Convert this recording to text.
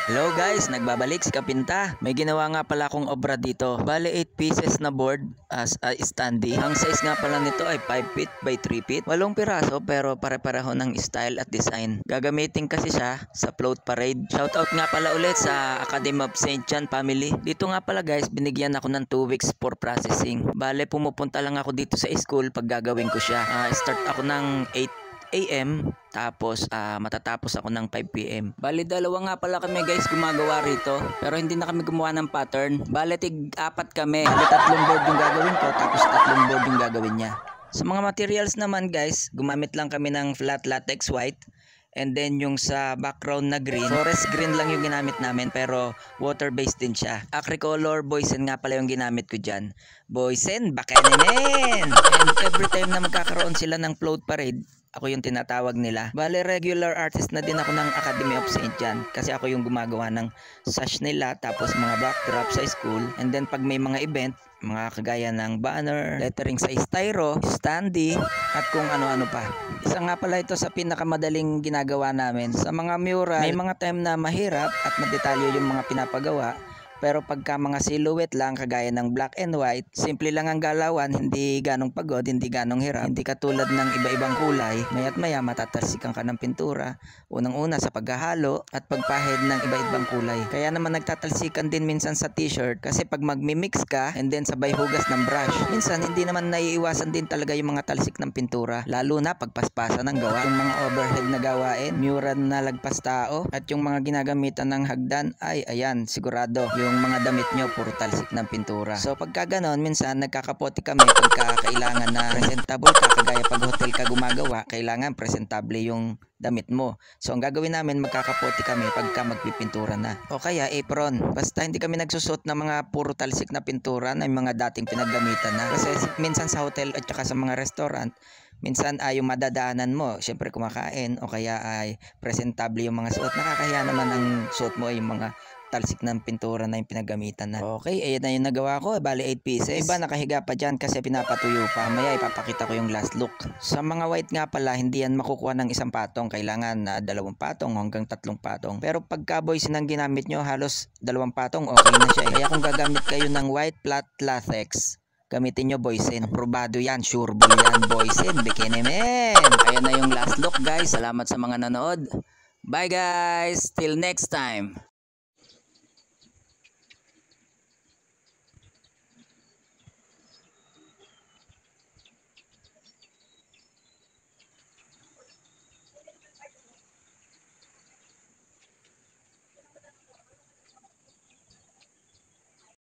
Hello guys, nagbabalik si Kapinta. May ginawa nga pala akong obra dito. Bale 8 pieces na board as a standee. Ang size nga pala nito ay 5 feet by 3 feet. 8 piraso pero pare-pareho ng style at design. Gagamitin kasi siya sa float parade. Shoutout nga pala ulit sa Academy of St. John family. Dito nga pala guys, binigyan ako ng 2 weeks for processing. Bale pumupunta lang ako dito sa school pag gagawin ko siya. Start ako ng 8 AM tapos matatapos ako ng 5 PM. Bali dalawa nga pala kami guys gumagawa rito pero hindi na kami gumawa ng pattern. Bali tig-apat kami. Bali 3 board yung gagawin ko tapos 3 board yung gagawin niya. Sa mga materials naman guys, gumamit lang kami ng flat latex white. And then yung sa background na green, forest green lang yung ginamit namin pero water based din siya. Acricolor Boysen nga pala yung ginamit ko dyan. Boysen, baka naman! And every time na magkakaroon sila ng float parade, ako yung tinatawag nila. Bale, regular artist na din ako ng Academy of St. John kasi ako yung gumagawa ng sash nila tapos mga backdrop sa school. And then pag may mga event, mga kagaya ng banner, lettering sa styro, standee, at kung ano-ano pa. Isa nga pala ito sa pinakamadaling ginagawa namin. Sa mga mural, may mga time na mahirap at madetalyo yung mga pinapagawa. Pero pagka mga silhouette lang kagaya ng black and white, simple lang ang galawan, hindi ganong pagod, hindi ganong hirap. Hindi katulad ng iba-ibang kulay, maya't maya matatalsikan ka ng pintura. Unang-una sa paghahalo at pagpahid ng iba-ibang kulay. Kaya naman nagtatalsikan din minsan sa t-shirt kasi pag magmi-mix ka and then sabay hugas ng brush, minsan hindi naman naiiwasan din talaga yung mga talsik ng pintura. Lalo na pagpaspasan ng gawa. Yung mga overhead na gawain, mural na lagpas tao, at yung mga ginagamitan ng hagdan, ay ayan, sigurado yung mga damit nyo puro talsik ng pintura. So pagka ganon, minsan nagkakapote kami pagka kailangan na presentable ka, kagaya pag hotel ka gumagawa, kailangan presentable yung damit mo. So ang gagawin namin, magkakapote kami pagka magpipintura na. O kaya apron. Basta hindi kami nagsusot ng mga puro talsik na pintura na yung mga dating pinaggamitan na. Kasi minsan sa hotel at saka sa mga restaurant, minsan ay yung madadaanan mo, syempre kumakain o kaya ay presentable yung mga suot. Nakakahiya naman ang suot mo ay yung mga talsik ng pintura na yung pinagamitan na. Okay, ayan na yung nagawa ko. Bali 8 pieces. Iba nakahiga pa dyan kasi pinapatuyo pa. Maya ipapakita ko yung last look. Sa mga white nga pala, hindi yan makukuha ng isang patong. Kailangan na 2 patong hanggang 3 patong. Pero pagka boysen ang ginamit nyo, halos 2 patong okay na siya. Kaya kung gagamit kayo ng white flat latex, gamitin nyo boysen. Aprobado yan, sure bull yan boysen. Bikini men. Ayan na yung last look guys. Salamat sa mga nanood. Bye guys. Till next time.